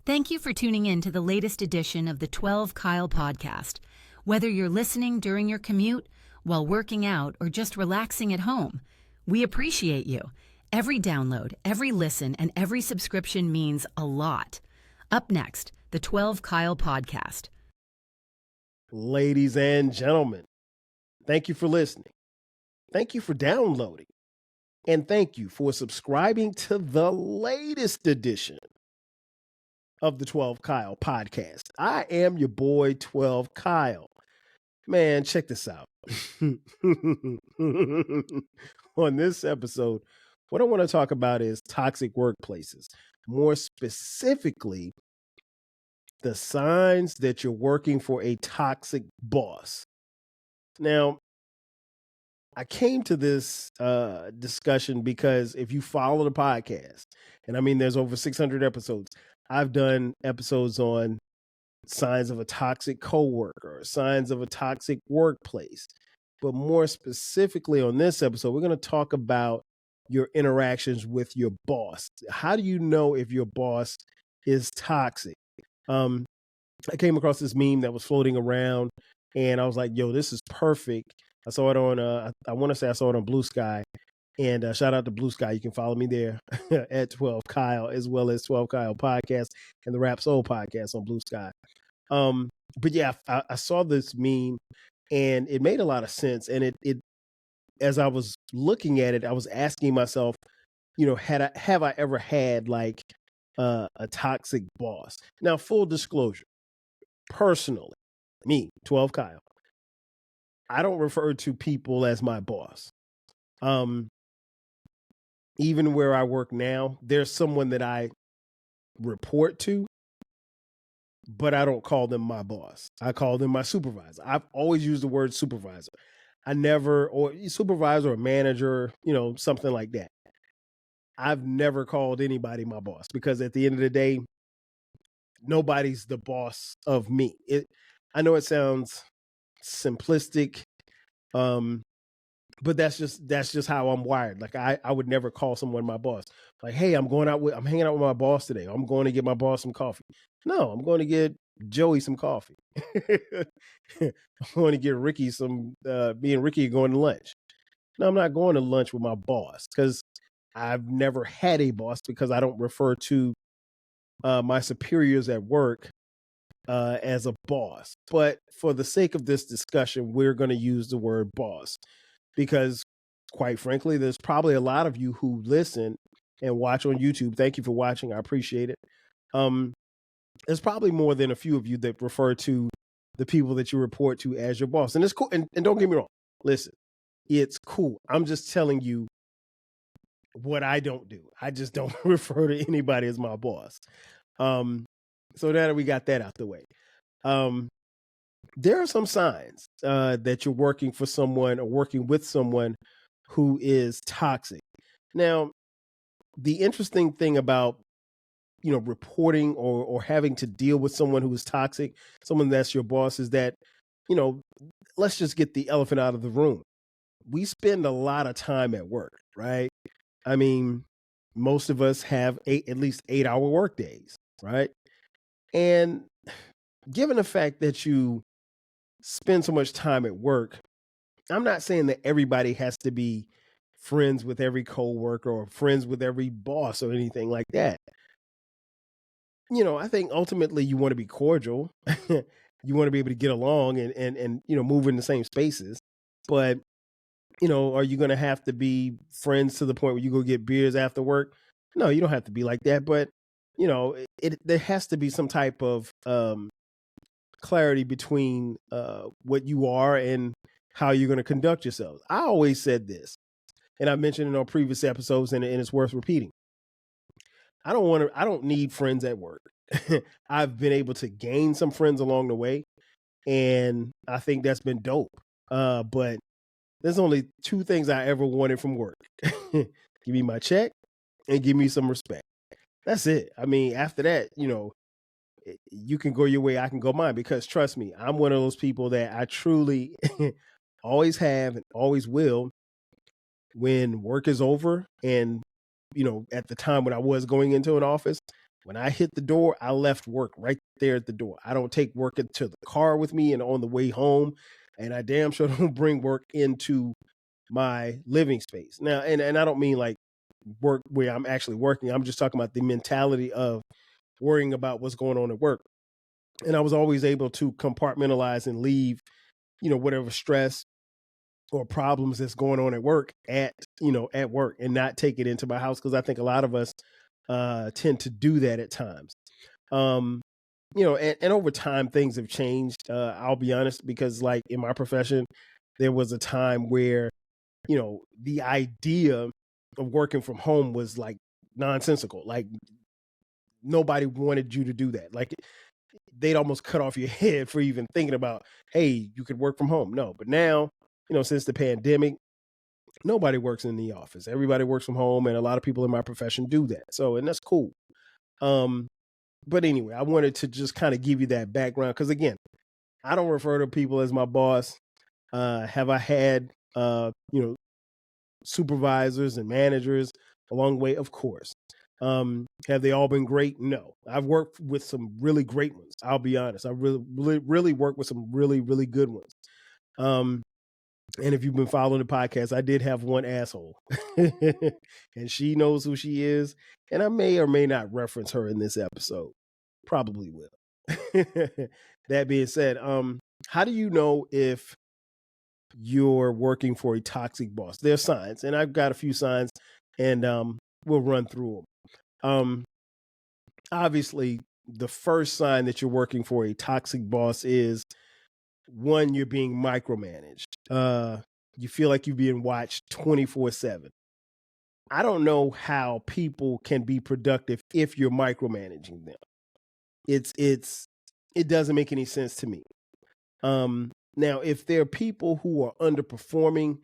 Thank you for tuning in to the latest edition of the 12 Kyle podcast. Whether you're listening during your commute, while working out, or just relaxing at home, we appreciate you. Every download, every listen, and every subscription means a lot. Up next, the 12 Kyle podcast. Ladies and gentlemen, thank you for listening. Thank you for downloading. And thank you for subscribing to the latest edition of the 12 Kyle podcast. I am your boy, 12 Kyle. Man, check this out. On this episode, what I want to talk about is toxic workplaces. More specifically, the signs that you're working for a toxic boss. Now, I came to this discussion because if you follow the podcast, and I mean, there's over 600 episodes, I've done episodes on signs of a toxic coworker, signs of a toxic workplace. But more specifically on this episode, we're going to talk about your interactions with your boss. How do you know if your boss is toxic? I came across this meme that was floating around, and I was like, yo, this is perfect. I saw it on, I want to say I saw it on Blue Sky. And shout out to Blue Sky. You can follow me there at 12 Kyle, as well as 12 Kyle podcast and the Rap Soul podcast on Blue Sky. But yeah, I saw this meme and it made a lot of sense. And it as I was looking at it, I was asking myself, you know, have I ever had like a toxic boss? Now, full disclosure, personally, me, 12 Kyle, I don't refer to people as my boss. Even where I work now, there's someone that I report to, but I don't call them my boss. I call them my supervisor. I've always used the word supervisor. I never, or supervisor or manager, you know, something like that. I've never called anybody my boss because at the end of the day, nobody's the boss of me. I know it sounds simplistic, but that's just how I'm wired. Like I would never call someone my boss. Like, hey, I'm hanging out with my boss today. I'm going to get my boss some coffee. No, I'm going to get Joey some coffee. I'm going to get Ricky me and Ricky are going to lunch. No, I'm not going to lunch with my boss because I've never had a boss because I don't refer to my superiors at work as a boss. But for the sake of this discussion, we're going to use the word boss. Because quite frankly, there's probably a lot of you who listen and watch on YouTube. Thank you for watching. I appreciate it. There's probably more than a few of you that refer to the people that you report to as your boss. And it's cool. And don't get me wrong. Listen, it's cool. I'm just telling you what I don't do. I just don't refer to anybody as my boss. So now that we got that out the way. There are some signs that you're working for someone or working with someone who is toxic. Now, the interesting thing about, you know, reporting or having to deal with someone who is toxic, someone that's your boss, is that, you know, let's just get the elephant out of the room. We spend a lot of time at work, right? I mean, most of us have at least 8-hour work days, right? And given the fact that you spend so much time at work, I'm not saying that everybody has to be friends with every coworker or friends with every boss or anything like that. You know, I think ultimately you want to be cordial. You want to be able to get along and you know, move in the same spaces. But, you know, are you going to have to be friends to the point where you go get beers after work? No, you don't have to be like that. But, you know, there has to be some type of clarity between what you are and how you're going to conduct yourself. I always said this, and I mentioned it on previous episodes, and it's worth repeating. I don't need friends at work. I've been able to gain some friends along the way, and I think that's been dope. But there's only two things I ever wanted from work. Give me my check and give me some respect. That's it. I mean, after that, you know, you can go your way, I can go mine, because trust me, I'm one of those people that I truly always have and always will. When work is over, and, you know, at the time when I was going into an office, When I hit the door, I left work right there at the door. I don't take work into the car with me and on the way home. And I damn sure don't bring work into my living space. Now, and I don't mean like work where I'm actually working. I'm just talking about the mentality of worrying about what's going on at work. And I was always able to compartmentalize and leave, whatever stress or problems that's going on at work at work and not take it into my house. Cause I think a lot of us tend to do that at times. Um, and over time things have changed. I'll be honest, because like in my profession, there was a time where, the idea of working from home was like nonsensical. Like nobody wanted you to do that. Like they'd almost cut off your head for even thinking about, hey, you could work from home. No, but now, since the pandemic, nobody works in the office. Everybody works from home, and a lot of people in my profession do that. So, and that's cool. Um, but anyway, I wanted to just kind of give you that background because again, I don't refer to people as my boss. Have I had supervisors and managers along the way? Of course. Have they all been great? No. I've worked with some really great ones. I'll be honest. I really worked with some really, really good ones. And if you've been following the podcast, I did have one asshole and she knows who she is. And I may or may not reference her in this episode. Probably will. That being said, how do you know if you're working for a toxic boss? There's signs, and I've got a few signs, and we'll run through them. Obviously, the first sign that you're working for a toxic boss is one, you're being micromanaged. You feel like you're being watched 24/7. I don't know how people can be productive if you're micromanaging them. It doesn't make any sense to me. Now, if there are people who are underperforming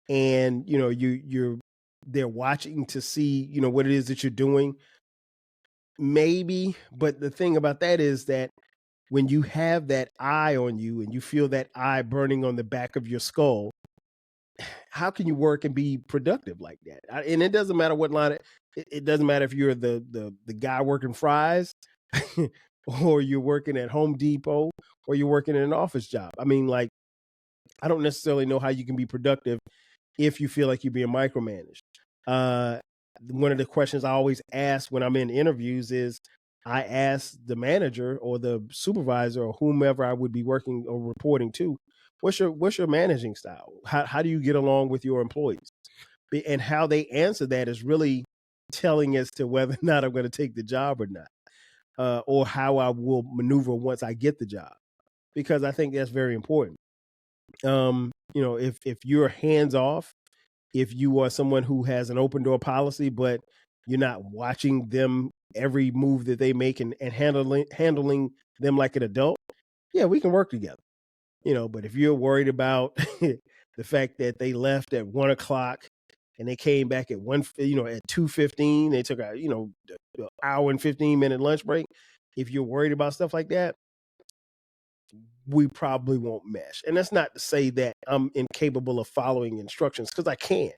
and they're watching to see what it is that you're doing, maybe. But the thing about that is that when you have that eye on you and you feel that eye burning on the back of your skull, how can you work and be productive like that? And it doesn't matter what line. It doesn't matter if you're the guy working fries, or you're working at Home Depot, or you're working in an office job. I mean, like, I don't necessarily know how you can be productive if you feel like you're being micromanaged. One of the questions I always ask when I'm in interviews is, I ask the manager or the supervisor or whomever I would be working or reporting to, what's your managing style? How do you get along with your employees? And how they answer that is really telling as to whether or not I'm going to take the job or not, or how I will maneuver once I get the job, because I think that's very important. If you're hands off, if you are someone who has an open door policy, but you're not watching them every move that they make and handling them like an adult, yeah, we can work together. But if you're worried about the fact that they left at 1 o'clock and they came back at at 2:15, they took a hour and 15-minute lunch break. If you're worried about stuff like that, we probably won't mesh. And that's not to say that I'm incapable of following instructions, because I can.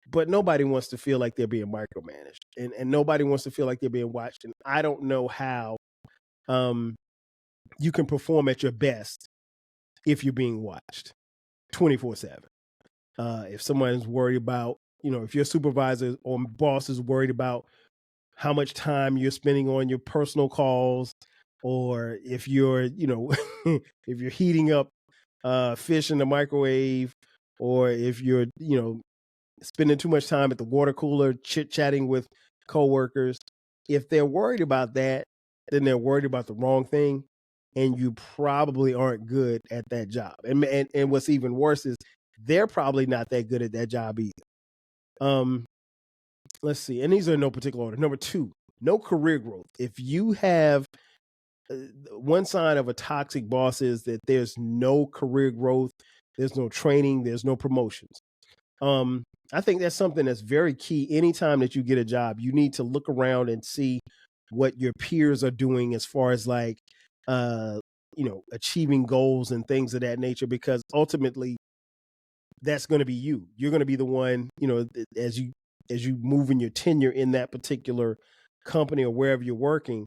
But nobody wants to feel like they're being micromanaged, and nobody wants to feel like they're being watched. And I don't know how you can perform at your best if you're being watched 24/7. If someone's worried about, if your supervisor or boss is worried about how much time you're spending on your personal calls, or if you're, if you're heating up fish in the microwave, or if you're, spending too much time at the water cooler chit-chatting with coworkers, if they're worried about that, then they're worried about the wrong thing, and you probably aren't good at that job. And what's even worse is they're probably not that good at that job either. Let's see. And these are in no particular order. Number 2, no career growth. If you have one sign of a toxic boss is that there's no career growth, there's no training, there's no promotions. I think that's something that's very key. Anytime that you get a job, you need to look around and see what your peers are doing as far as like, achieving goals and things of that nature, because ultimately that's going to be you. You're going to be the one, as you move in your tenure in that particular company or wherever you're working,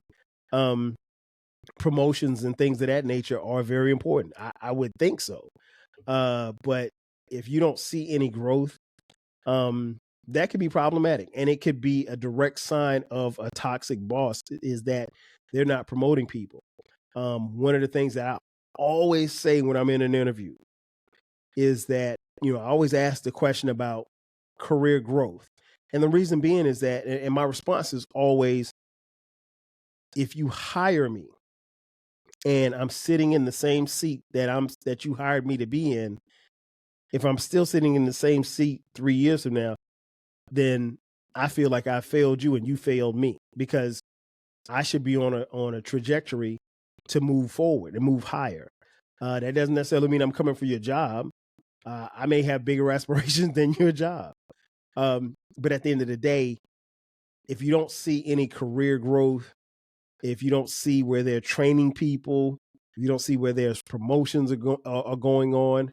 promotions and things of that nature are very important. I would think so. But if you don't see any growth, that could be problematic. And it could be a direct sign of a toxic boss is that they're not promoting people. One of the things that I always say when I'm in an interview is that, I always ask the question about career growth. And the reason being is that, and my response is always, if you hire me and I'm sitting in the same seat that you hired me to be in, if I'm still sitting in the same seat 3 years from now, then I feel like I failed you and you failed me, because I should be on a trajectory to move forward and move higher. That doesn't necessarily mean I'm coming for your job. I may have bigger aspirations than your job. But at the end of the day, if you don't see any career growth, if you don't see where they're training people, if you don't see where there's promotions are going on,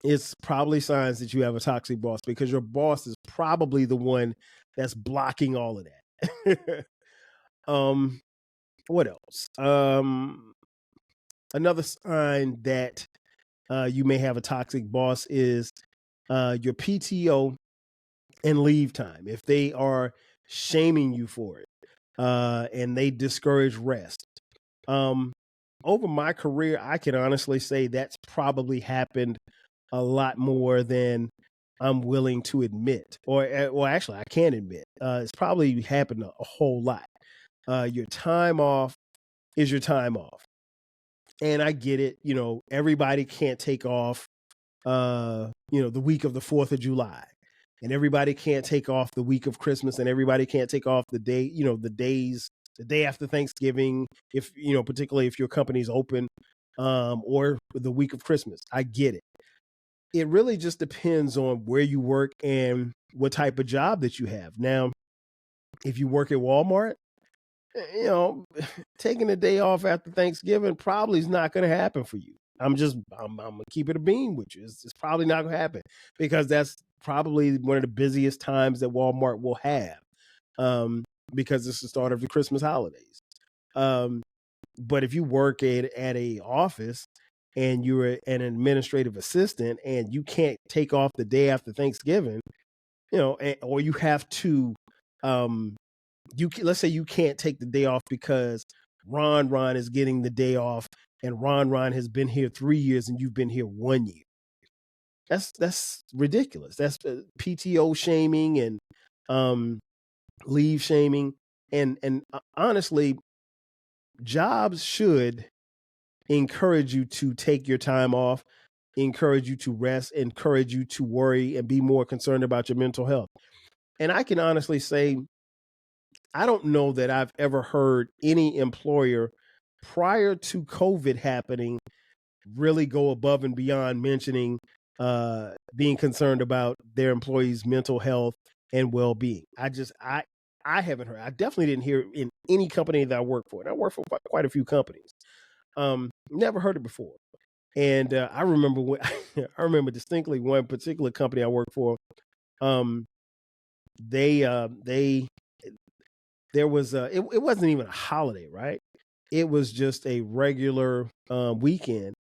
it's probably signs that you have a toxic boss, because your boss is probably the one that's blocking all of that. What else? Another sign that you may have a toxic boss is your PTO and leave time. If they are shaming you for it, and they discourage rest. Over my career, I can honestly say that's probably happened a lot more than I'm willing to admit, or well, actually, I can admit. It's probably happened a whole lot. Your time off is your time off, and I get it. Everybody can't take off, the week of the 4th of July, and everybody can't take off the week of Christmas, and everybody can't take off the day, the day after Thanksgiving, if, particularly if your company's open, or the week of Christmas. I get it. It really just depends on where you work and what type of job that you have. Now, if you work at Walmart, taking a day off after Thanksgiving probably is not going to happen for you. I'm gonna keep it a bean with you. It's probably not gonna happen, because that's probably one of the busiest times that Walmart will have, because it's the start of the Christmas holidays. But if you work at a office and you're an administrative assistant and you can't take off the day after Thanksgiving, or you have to, let's say you can't take the day off because Ron is getting the day off, and Ron has been here 3 years and you've been here 1 year. That's ridiculous. That's PTO shaming and leave shaming. And honestly, jobs should encourage you to take your time off, encourage you to rest, encourage you to worry and be more concerned about your mental health. And I can honestly say, I don't know that I've ever heard any employer prior to COVID happening really go above and beyond mentioning being concerned about their employees' mental health and well-being. I haven't heard. I definitely didn't hear in any company that I work for. And I work for quite a few companies. Never heard it before. And I remember I remember distinctly one particular company I worked for. There was it wasn't even a holiday, right? It was just a regular weekend,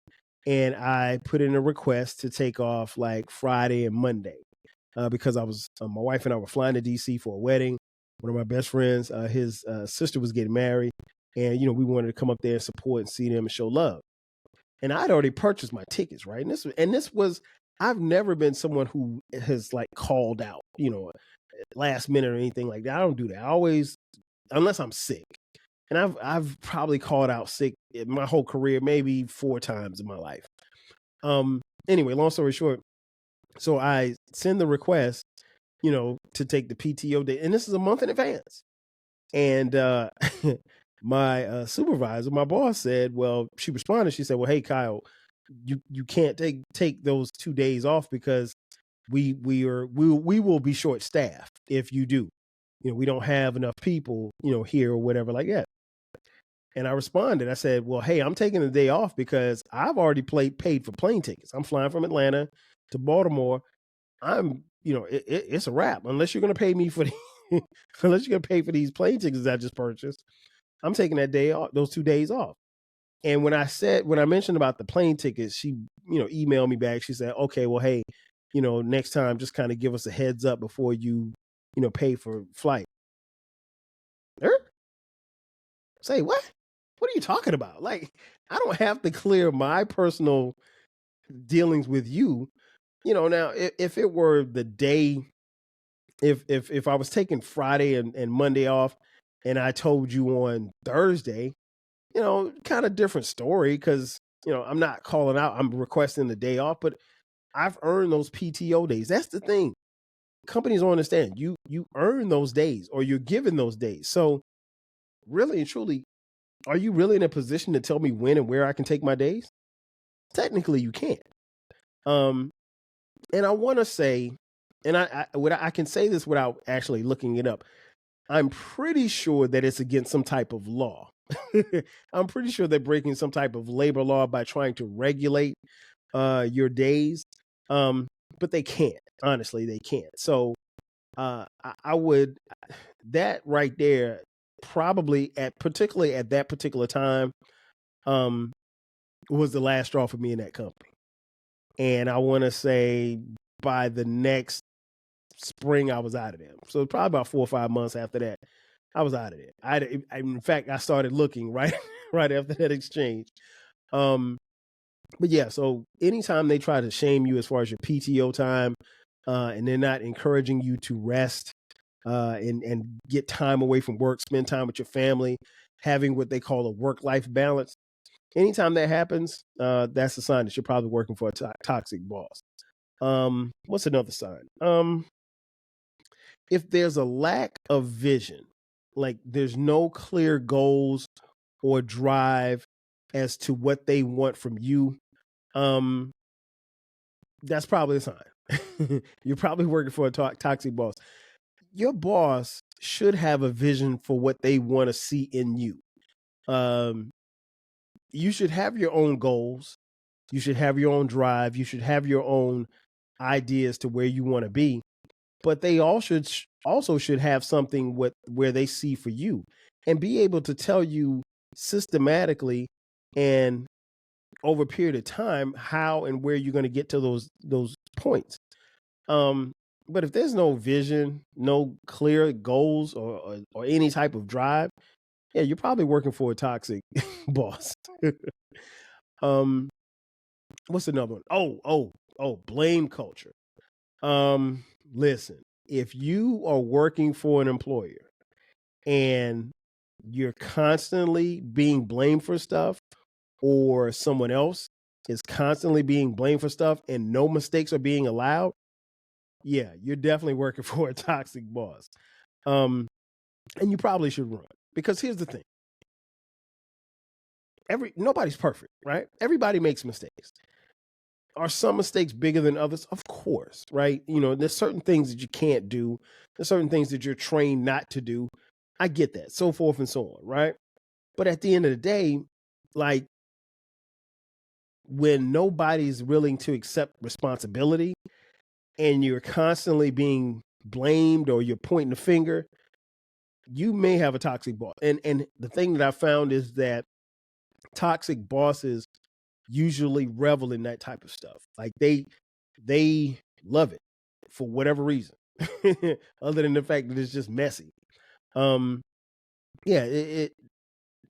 and I put in a request to take off like Friday and Monday, because I was my wife and I were flying to DC for a wedding. One of my best friends, his sister was getting married, and we wanted to come up there and support and see them and show love. And I'd already purchased my tickets, right? And this was I've never been someone who has like called out, last minute or anything like that. I don't do that. I always, unless I'm sick. And I've probably called out sick in my whole career, maybe 4 times in my life. Anyway, long story short, so I send the request, to take the PTO day, and this is a month in advance. And my supervisor, my boss said, well, she responded. She said, well, hey, Kyle, you can't take those 2 days off because we will be short staffed if you do. We don't have enough people, here or whatever like that. And I responded. I said, well, hey, I'm taking the day off because I've already paid for plane tickets. I'm flying from Atlanta to Baltimore. I'm, it's a wrap unless you're going to pay me for unless you're gonna pay for these plane tickets I just purchased, I'm taking that day off, those 2 days off. And when I mentioned about the plane tickets, she, emailed me back. She said, okay, well, hey, next time just kind of give us a heads up before you, pay for flight. Say what? What are you talking about? Like, I don't have to clear my personal dealings with you. Now if it were the day, if I was taking Friday and Monday off and I told you on Thursday, kind of different story because, I'm not calling out, I'm requesting the day off, but I've earned those PTO days. That's the thing. Companies don't understand. You earn those days or you're given those days. So really and truly, are you really in a position to tell me when and where I can take my days? Technically, you can't. And I want to say, and I can say this without actually looking it up. I'm pretty sure that it's against some type of law. I'm pretty sure they're breaking some type of labor law by trying to regulate your days. But they can't. Honestly, they can't. So I would, that right there, probably particularly at that particular time, was the last straw for me in that company. And I want to say by the next spring, I was out of there. So probably about 4 or 5 months after that, I was out of there. In fact, I started looking right after that exchange. But yeah, so anytime they try to shame you as far as your PTO time, and they're not encouraging you to rest and get time away from work, spend time with your family, having what they call a work-life balance. Anytime that happens, that's a sign that you're probably working for a toxic boss. What's another sign? If there's a lack of vision, like there's no clear goals or drive as to what they want from you, that's probably a sign. You're probably working for a toxic boss. Your boss should have a vision for what they want to see in you. You should have your own goals. You should have your own drive. You should have your own ideas to where you want to be. But they also should have something where they see for you and be able to tell you systematically and over a period of time how and where you're going to get to those points. But if there's no vision, no clear goals or any type of drive, yeah, you're probably working for a toxic boss. What's another one? Oh, blame culture. Listen, if you are working for an employer and you're constantly being blamed for stuff, or someone else is constantly being blamed for stuff and no mistakes are being allowed, yeah, you're definitely working for a toxic boss. And you probably should run, because here's the thing. Nobody's perfect, right? Everybody makes mistakes. Are some mistakes bigger than others? Of course, right? There's certain things that you can't do. There's certain things that you're trained not to do. I get that, so forth and so on, right? But at the end of the day, like, when nobody's willing to accept responsibility and you're constantly being blamed or you're pointing the finger, you may have a toxic boss. And the thing that I found is that toxic bosses usually revel in that type of stuff. Like they love it for whatever reason, other than the fact that it's just messy. Yeah,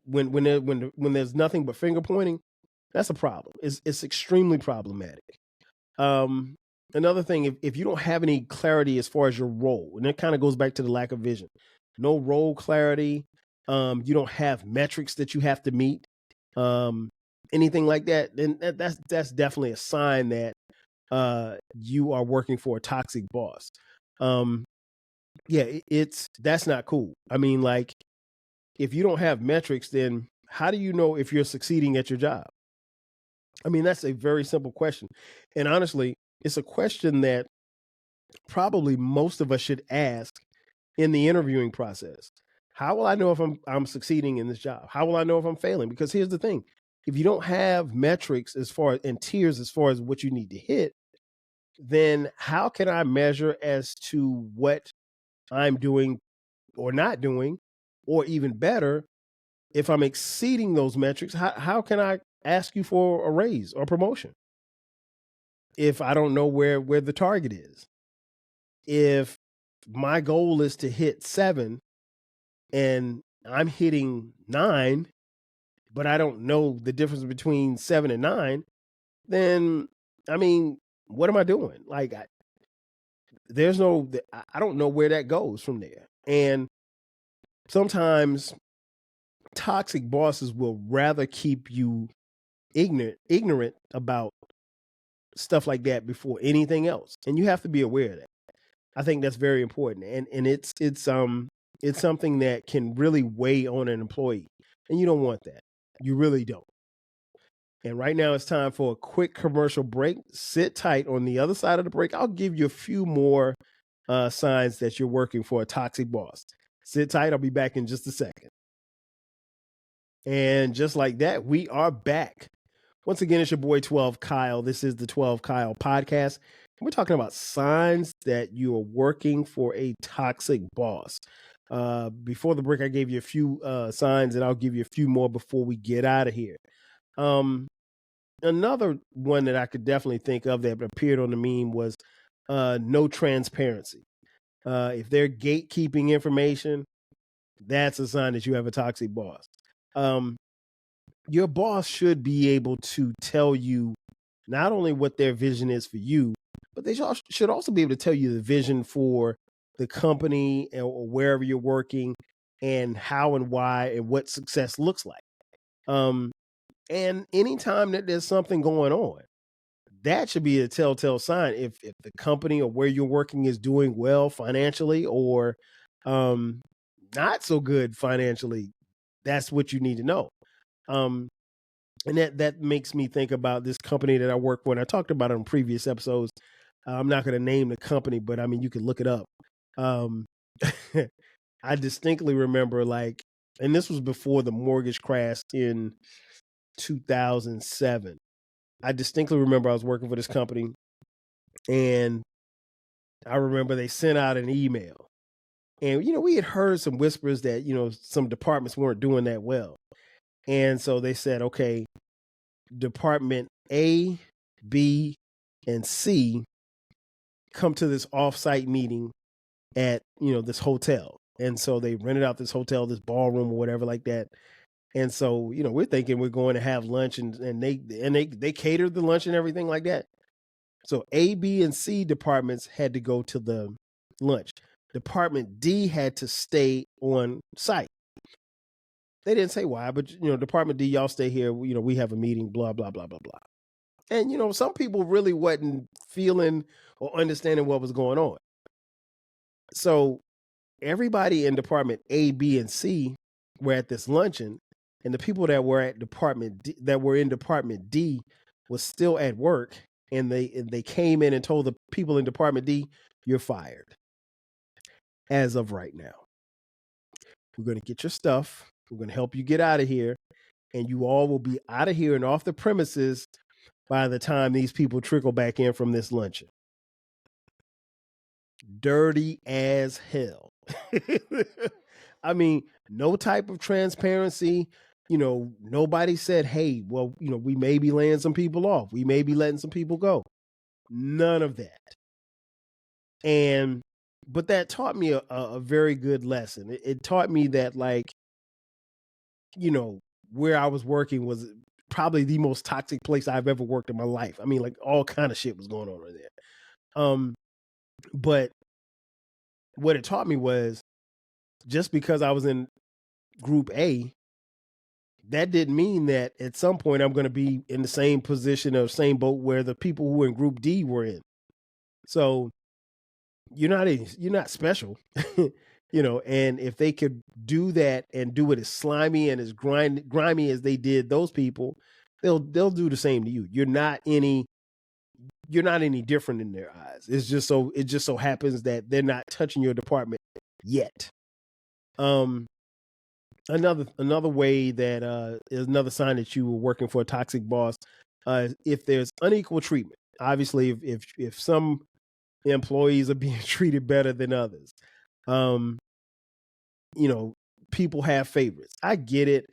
when there's nothing but finger pointing, that's a problem. It's extremely problematic. Another thing, if you don't have any clarity as far as your role, and it kind of goes back to the lack of vision, no role clarity, you don't have metrics that you have to meet, anything like that, then that's definitely a sign that you are working for a toxic boss. Yeah, that's not cool. I mean, like, if you don't have metrics, then how do you know if you're succeeding at your job? I mean, that's a very simple question. And honestly, it's a question that probably most of us should ask in the interviewing process. How will I know if I'm succeeding in this job? How will I know if I'm failing? Because here's the thing. If you don't have metrics and tiers as far as what you need to hit, then how can I measure as to what I'm doing or not doing, or even better, if I'm exceeding those metrics, how can I ask you for a raise or promotion if I don't know where the target is? If my goal is to hit 7 and I'm hitting 9, but I don't know the difference between 7 and 9, then I mean, what am I doing? Like, I don't know where that goes from there. And sometimes toxic bosses will rather keep you ignorant about stuff like that before anything else. And you have to be aware of that. I think that's very important. And it's something that can really weigh on an employee. And you don't want that. You really don't. And right now it's time for a quick commercial break. Sit tight. On the other side of the break, I'll give you a few more signs that you're working for a toxic boss. Sit tight. I'll be back in just a second. And just like that, we are back. Once again, it's your boy 12 Kyle. This is the 12 Kyle podcast. We're talking about signs that you are working for a toxic boss. Before the break, I gave you a few signs, and I'll give you a few more before we get out of here. Another one that I could definitely think of that appeared on the meme was no transparency. If they're gatekeeping information, that's a sign that you have a toxic boss. Your boss should be able to tell you not only what their vision is for you, but they should also be able to tell you the vision for the company or wherever you're working and how and why and what success looks like. And anytime that there's something going on, that should be a telltale sign if the company or where you're working is doing well financially or not so good financially. That's what you need to know. And that makes me think about this company that I work for. And I talked about it on previous episodes. I'm not going to name the company, but I mean, you can look it up. I distinctly remember and this was before the mortgage crash in 2007. I distinctly remember I was working for this company and I remember they sent out an email and, we had heard some whispers that, some departments weren't doing that well. And so they said, okay, Department A, B, and C come to this offsite meeting at, this hotel. And so they rented out this hotel, this ballroom or whatever like that. And so, we're thinking we're going to have lunch and they catered the lunch and everything like that. So A, B, and C departments had to go to the lunch. Department D had to stay on site. They didn't say why, but Department D, y'all stay here. We have a meeting, blah, blah, blah, blah, blah. And some people really wasn't feeling or understanding what was going on. So everybody in Department A, B, and C were at this luncheon, and the people that were at Department D, that were in Department D, was still at work, and they came in and told the people in Department D, "You're fired as of right now. We're going to get your stuff. We're going to help you get out of here, and you all will be out of here and off the premises by the time these people trickle back in from this luncheon." Dirty as hell. I mean, no type of transparency. Nobody said, hey, well, we may be laying some people off. We may be letting some people go. None of that. But that taught me a very good lesson. It taught me that, where I was working was probably the most toxic place I've ever worked in my life. I mean, all kind of shit was going on in there. But what it taught me was just because I was in group A, that didn't mean that at some point I'm going to be in the same position or same boat where the people who were in group D were in. So you're not special, and if they could do that and do it as slimy and as grimy as they did those people, they'll do the same to you. You're not any different in their eyes. It just so happens that they're not touching your department yet. Another way that is another sign that you were working for a toxic boss, if there's unequal treatment. Obviously, if some employees are being treated better than others, people have favorites. I get it.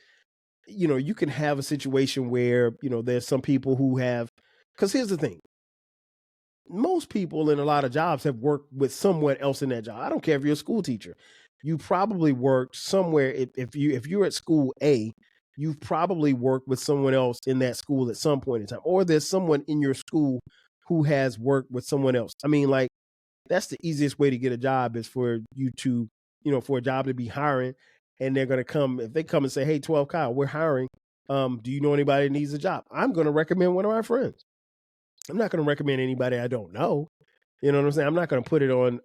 You can have a situation where, there's some people who have, because here's the thing. Most people in a lot of jobs have worked with someone else in that job. I don't care if you're a school teacher. You probably worked somewhere. If you're at school A, you've probably worked with someone else in that school at some point in time, or there's someone in your school who has worked with someone else. I mean, like, that's the easiest way to get a job is for you to, for a job to be hiring, and they're going to come. If they come and say, "Hey, 12 Kyle, we're hiring. Do you know anybody that needs a job?" I'm going to recommend one of my friends. I'm not going to recommend anybody I don't know. You know what I'm saying? I'm not going to put it on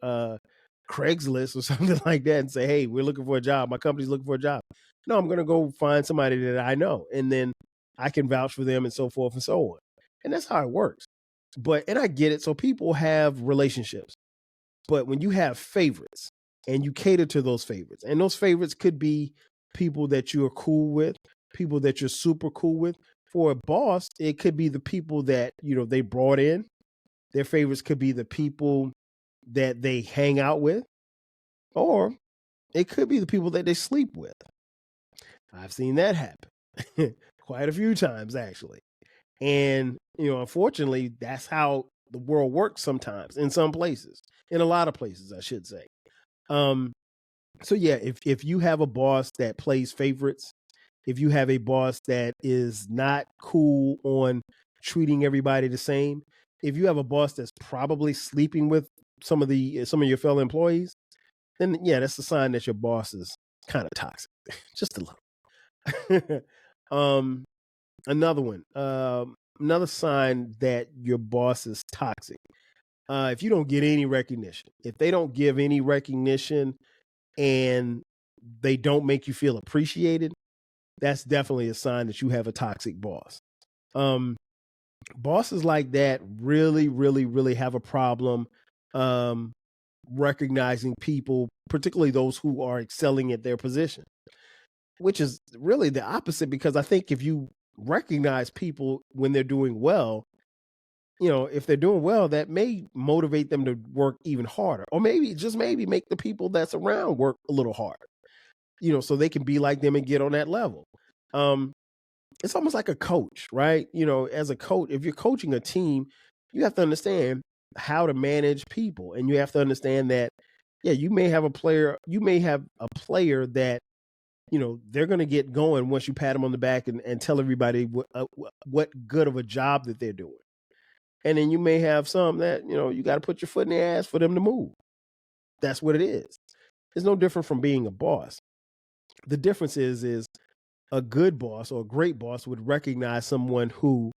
Craigslist or something like that and say, "Hey, we're looking for a job. My company's looking for a job." No, I'm going to go find somebody that I know, and then I can vouch for them and so forth and so on. And that's how it works. And I get it. So people have relationships. But when you have favorites and you cater to those favorites, and those favorites could be people that you are cool with, people that you're super cool with. For a boss, it could be the people that, they brought in. Their favorites could be the people that they hang out with, or it could be the people that they sleep with. I've seen that happen quite a few times, actually. And, unfortunately, that's how the world works sometimes in some places, in a lot of places, I should say. So yeah, if you have a boss that plays favorites, if you have a boss that is not cool on treating everybody the same, if you have a boss that's probably sleeping with some of your fellow employees, then yeah, that's a sign that your boss is kind of toxic, just a little. Another one, another sign that your boss is toxic. If you don't get any recognition, if they don't give any recognition and they don't make you feel appreciated, that's definitely a sign that you have a toxic boss. Bosses like that really, really, really have a problem recognizing people, particularly those who are excelling at their position, which is really the opposite, because I think if you recognize people when they're doing well, if they're doing well, that may motivate them to work even harder, or maybe make the people that's around work a little harder, so they can be like them and get on that level. It's almost like a coach, right? As a coach, if you're coaching a team, you have to understand how to manage people, and you have to understand that, yeah, you may have a player that, they're going to get going once you pat them on the back and tell everybody what good of a job that they're doing. And then you may have some that, you got to put your foot in the ass for them to move. That's what it is. It's no different from being a boss. The difference is a good boss or a great boss would recognize someone who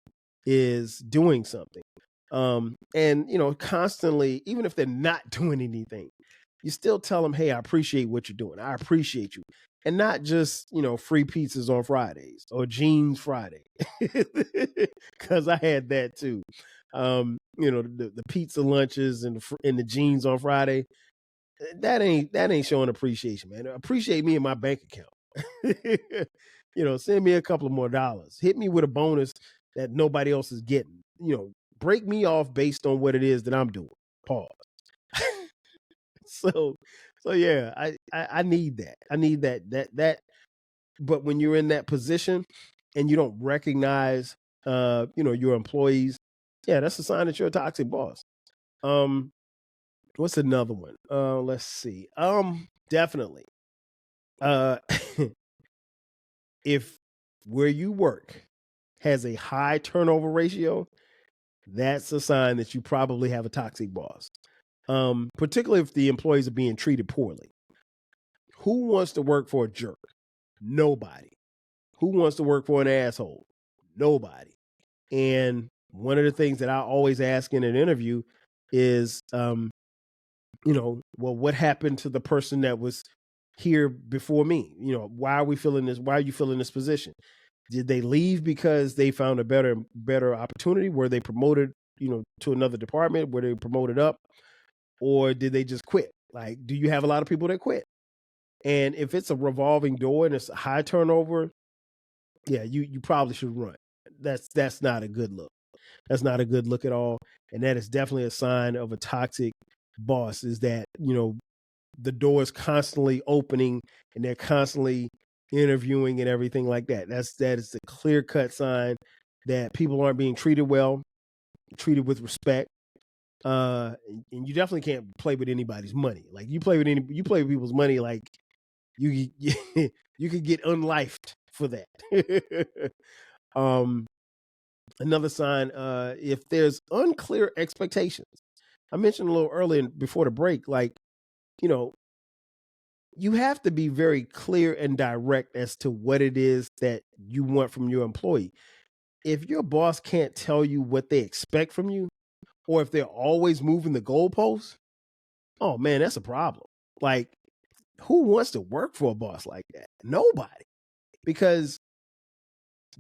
is doing something. And, constantly, even if they're not doing anything, you still tell them, "Hey, I appreciate what you're doing. I appreciate you." And not just, free pizzas on Fridays or jeans Friday. Because I had that too. The pizza lunches and the jeans on Friday. That ain't showing appreciation, man. Appreciate me in my bank account. Send me a couple of more dollars. Hit me with a bonus that nobody else is getting. Break me off based on what it is that I'm doing. Pause. So yeah, I need that. I need that. But when you're in that position and you don't recognize, your employees, yeah, that's a sign that you're a toxic boss. What's another one? Let's see. Definitely. If where you work has a high turnover ratio, that's a sign that you probably have a toxic boss. Particularly if the employees are being treated poorly. Who wants to work for a jerk? Nobody. Who wants to work for an asshole? Nobody. And one of the things that I always ask in an interview is, well, what happened to the person that was here before me? Why are we feeling this? Why are you feeling this position? Did they leave because they found a better opportunity? Were they promoted, to another department? Were they promoted up? Or did they just quit? Like, do you have a lot of people that quit? And if it's a revolving door and it's a high turnover, yeah, you probably should run. That's not a good look. That's not a good look at all. And that is definitely a sign of a toxic boss, is that, the door is constantly opening and they're constantly interviewing and everything like that. That is a clear-cut sign that people aren't being treated well, treated with respect. And you definitely can't play with anybody's money. Like you play with people's money, like you you could get unlifed for that. Another sign, if there's unclear expectations. I mentioned a little earlier before the break, like, you know, you have to be very clear and direct as to what it is that you want from your employee. If your boss can't tell you what they expect from you, or if they're always moving the goalposts, oh man, that's a problem. Like, who wants to work for a boss like that? Nobody. Because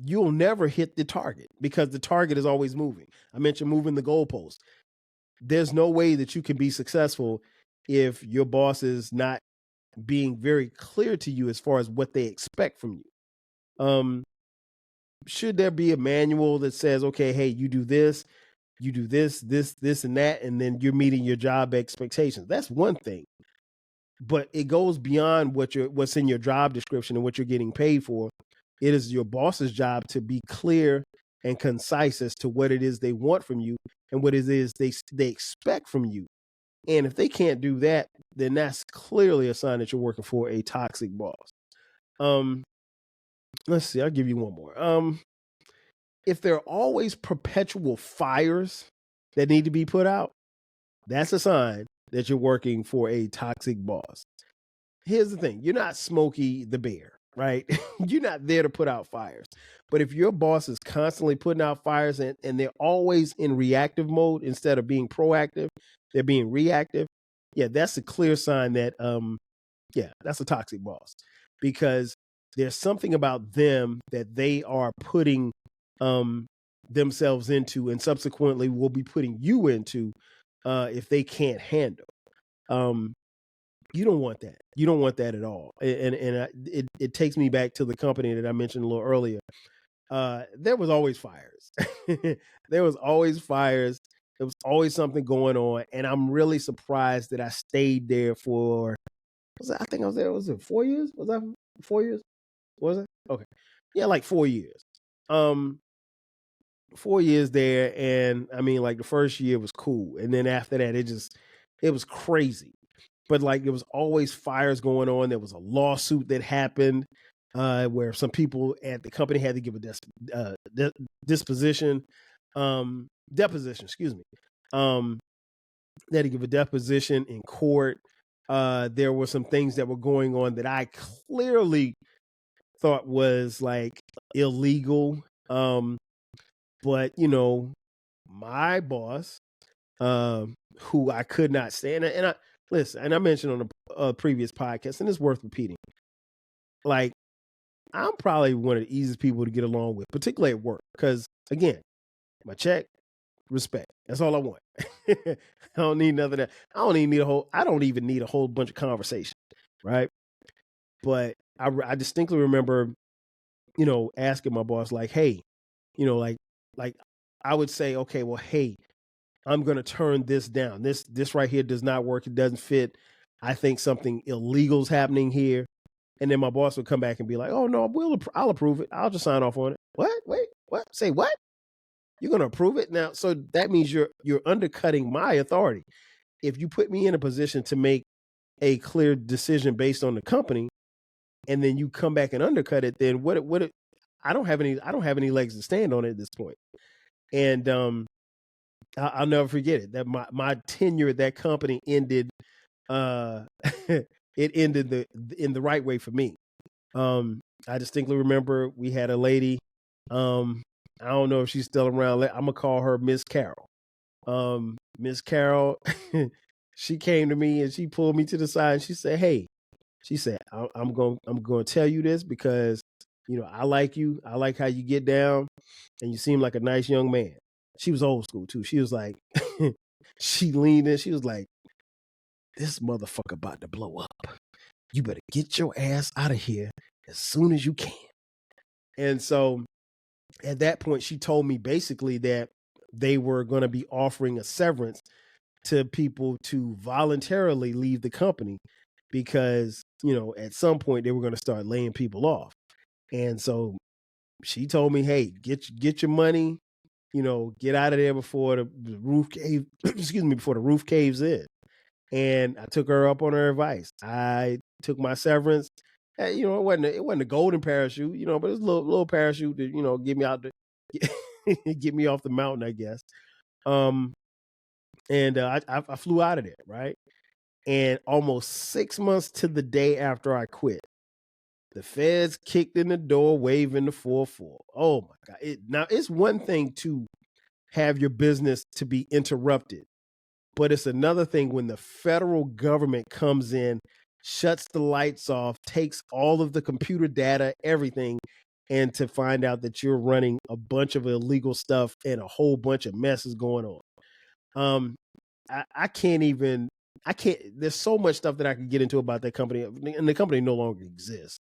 you'll never hit the target because the target is always moving. I mentioned moving the goalposts. There's no way that you can be successful if your boss is not being very clear to you as far as what they expect from you. Should there be a manual that says, okay, hey, you do this, this, and that, and then you're meeting your job expectations? That's one thing. But it goes beyond what's in your job description and what you're getting paid for. It is your boss's job to be clear and concise as to what it is they want from you and what it is they expect from you. And if they can't do that, then that's clearly a sign that you're working for a toxic boss. Let's see, I'll give you one more. If there are always perpetual fires that need to be put out, that's a sign that you're working for a toxic boss. Here's the thing. You're not Smokey the Bear, right? You're not there to put out fires. But if your boss is constantly putting out fires and they're always in reactive mode instead of being proactive, they're being reactive. Yeah, that's a clear sign that, that's a toxic boss, because there's something about them that they are putting themselves into and subsequently will be putting you into if they can't handle. You don't want that. You don't want that at all. It takes me back to the company that I mentioned a little earlier. There was always fires. There was always fires. There was always something going on, and I'm really surprised that I stayed there for. I think I was there. Was it 4 years? Was that 4 years? Was it? Okay, yeah, like 4 years. 4 years there, and I mean, like the first year was cool, and then after that, it was crazy. But like there was always fires going on. There was a lawsuit that happened where some people at the company had to give a deposition. Excuse me. They had to give a deposition in court. There were some things that were going on that I clearly thought was like illegal. But my boss, who I could not stand, and I listen, and I mentioned on a previous podcast, and it's worth repeating. Like, I'm probably one of the easiest people to get along with, particularly at work, because again, my check, respect. That's all I want. I don't need none of that. I don't even need a whole bunch of conversation, right? But I distinctly remember, asking my boss, like, hey, like I would say, okay, well, hey, I'm going to turn this down. This right here does not work. It doesn't fit. I think something illegal is happening here. And then my boss would come back and be like, oh, no, I'll approve it. I'll just sign off on it. What? Wait, what? Say what? You're going to approve it? Now, so that means you're undercutting my authority. If you put me in a position to make a clear decision based on the company, and then you come back and undercut it, then what I don't have any legs to stand on at this point. And I'll never forget it. That my tenure at that company ended. It ended in the right way for me. I distinctly remember we had a lady. I don't know if she's still around. I'm gonna call her Miss Carol. Miss Carol, she came to me and she pulled me to the side and she said, "Hey," she said, I'm going to tell you this because I like you. I like how you get down, and you seem like a nice young man." She was old school too. She was like, she leaned in. She was like, "This motherfucker about to blow up. You better get your ass out of here as soon as you can." And so at that point, she told me basically that they were going to be offering a severance to people to voluntarily leave the company because, at some point they were going to start laying people off. And so she told me, hey, get your money, get out of there before the roof cave, excuse me, before the roof caves in. And I took her up on her advice. I took my severance. It wasn't a golden parachute, but it was a little parachute to, get me out get me off the mountain, I guess. And I flew out of there, right? And almost 6 months to the day after I quit, the feds kicked in the door, waving the 4-4. Oh my God! Now it's one thing to have your business to be interrupted, but it's another thing when the federal government comes in, shuts the lights off, takes all of the computer data, everything, and to find out that you're running a bunch of illegal stuff and a whole bunch of mess is going on. I can't even, there's so much stuff that I could get into about that company, and the company no longer exists.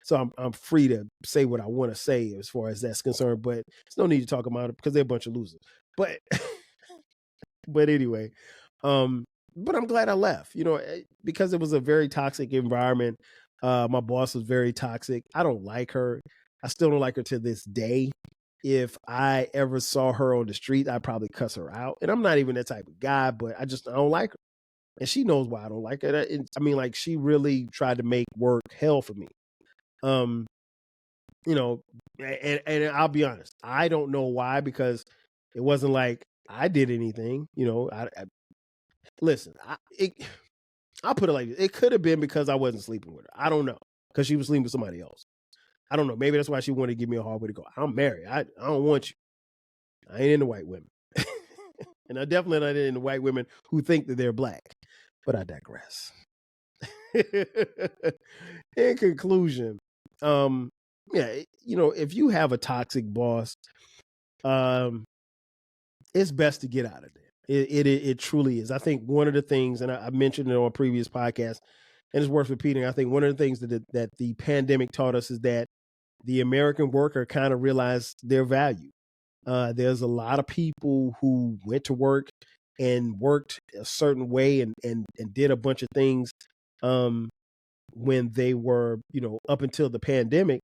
So I'm free to say what I want to say as far as that's concerned, but there's no need to talk about it because they're a bunch of losers. But but anyway, but I'm glad I left, because it was a very toxic environment. My boss was very toxic. I don't like her. I still don't like her to this day. If I ever saw her on the street, I'd probably cuss her out. And I'm not even that type of guy, but I don't like her. And she knows why I don't like her. Like she really tried to make work hell for me. And I'll be honest, I don't know why, because it wasn't like I did anything, listen, I'll put it like this. It could have been because I wasn't sleeping with her. I don't know. Because she was sleeping with somebody else. I don't know. Maybe that's why she wanted to give me a hard way to go. I'm married. I don't want you. I ain't into white women. And I definitely not into white women who think that they're black. But I digress. In conclusion, if you have a toxic boss, it's best to get out of there. It truly is. I think one of the things, and I mentioned it on a previous podcast, and it's worth repeating, I think one of the things that the pandemic taught us is that the American worker kind of realized their value. There's a lot of people who went to work and worked a certain way and did a bunch of things when they were, up until the pandemic.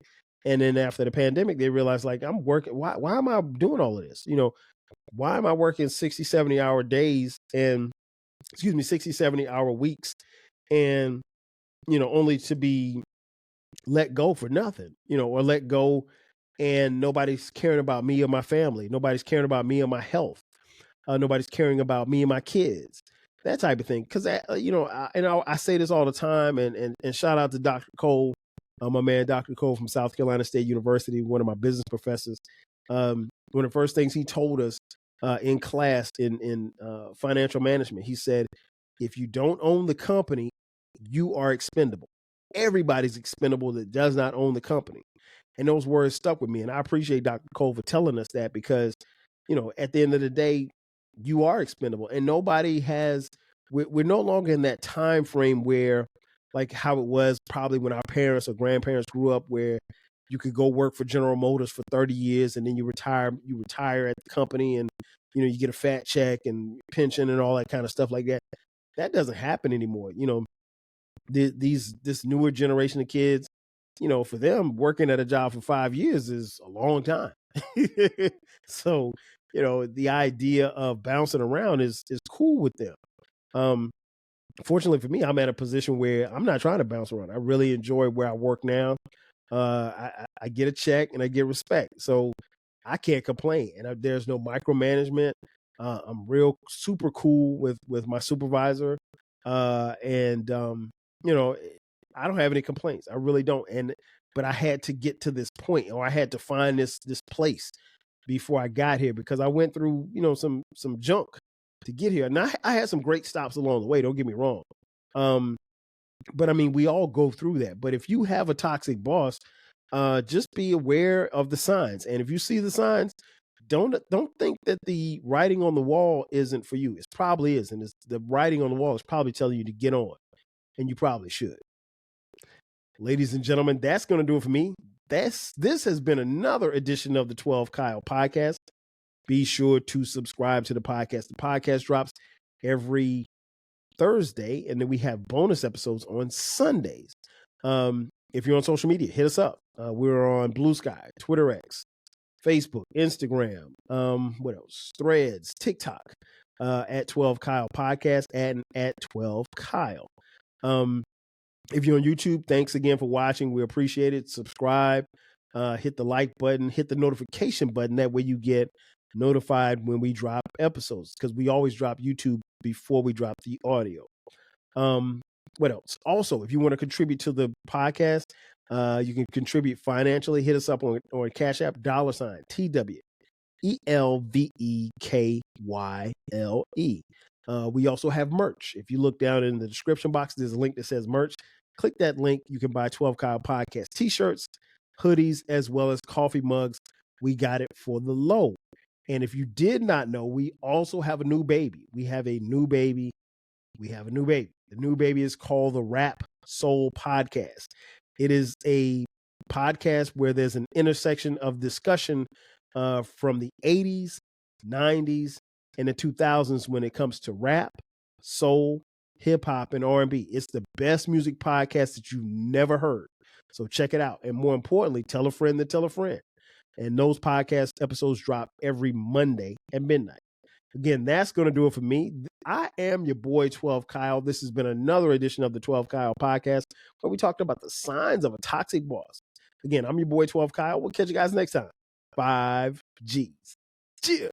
And then after the pandemic, they realized, like, I'm working. Why am I doing all of this? Why am I working 60, 70 hour days and 60, 70 hour weeks and, only to be let go for nothing, or let go and nobody's caring about me or my family. Nobody's caring about me or my health. Nobody's caring about me and my kids, that type of thing. Because, I say this all the time, and shout out to Dr. Cole, my man, Dr. Cole from South Carolina State University, one of my business professors. One of the first things he told us in class in financial management, he said, if you don't own the company, you are expendable. Everybody's expendable that does not own the company. And those words stuck with me. And I appreciate Dr. Cole for telling us that, because, at the end of the day, you are expendable. And nobody has, we're no longer in that time frame where, like how it was probably when our parents or grandparents grew up, where you could go work for General Motors for 30 years and then you retire at the company, and, you get a fat check and pension and all that kind of stuff like that. That doesn't happen anymore. This newer generation of kids, for them, working at a job for 5 years is a long time. So, the idea of bouncing around is cool with them. Fortunately for me, I'm at a position where I'm not trying to bounce around. I really enjoy where I work now. I get a check and I get respect. So I can't complain. And there's no micromanagement. I'm real super cool with my supervisor. And I don't have any complaints. I really don't. But I had to get to this point, or I had to find this place before I got here, because I went through, some junk to get here. And I had some great stops along the way. Don't get me wrong. But I mean, we all go through that. But if you have a toxic boss, just be aware of the signs. And if you see the signs, don't think that the writing on the wall isn't for you. It probably is. And the writing on the wall is probably telling you to get on, and you probably should. Ladies and gentlemen, that's going to do it for me. This has been another edition of the 12 Kyle podcast. Be sure to subscribe to the podcast. The podcast drops every Thursday, and then we have bonus episodes on Sundays. If you're on social media, hit us up. We're on Blue Sky, Twitter X, Facebook, Instagram, what else? Threads, TikTok, at 12 Kyle Podcast and at 12 Kyle. If you're on YouTube, thanks again for watching. We appreciate it. Subscribe, hit the like button, hit the notification button. That way you get notified when we drop episodes, because we always drop YouTube before we drop the audio. What else? Also, if you want to contribute to the podcast, you can contribute financially. Hit us up on Cash App, $TWELVEKYLE. We also have merch. If you look down in the description box, there's a link that says merch. Click that link. You can buy 12 Kyle Podcast t-shirts, hoodies, as well as coffee mugs. We got it for the low. And if you did not know, we also have a new baby. We have a new baby. The new baby is called the Rap Soul Podcast. It is a podcast where there's an intersection of discussion from the 80s, 90s, and the 2000s when it comes to rap, soul, hip hop, and R&B. It's the best music podcast that you've never heard. So check it out. And more importantly, tell a friend to tell a friend. And those podcast episodes drop every Monday at midnight. Again, that's going to do it for me. I am your boy, 12 Kyle. This has been another edition of the 12 Kyle Podcast, where we talked about the signs of a toxic boss. Again, I'm your boy, 12 Kyle. We'll catch you guys next time. 5 G's. Cheers.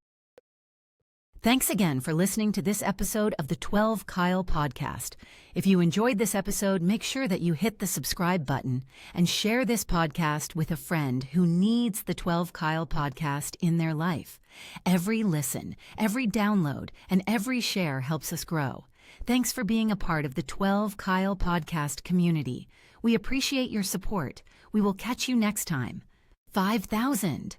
Thanks again for listening to this episode of the 12 Kyle Podcast. If you enjoyed this episode, make sure that you hit the subscribe button and share this podcast with a friend who needs the 12 Kyle Podcast in their life. Every listen, every download, and every share helps us grow. Thanks for being a part of the 12 Kyle Podcast community. We appreciate your support. We will catch you next time. 5,000.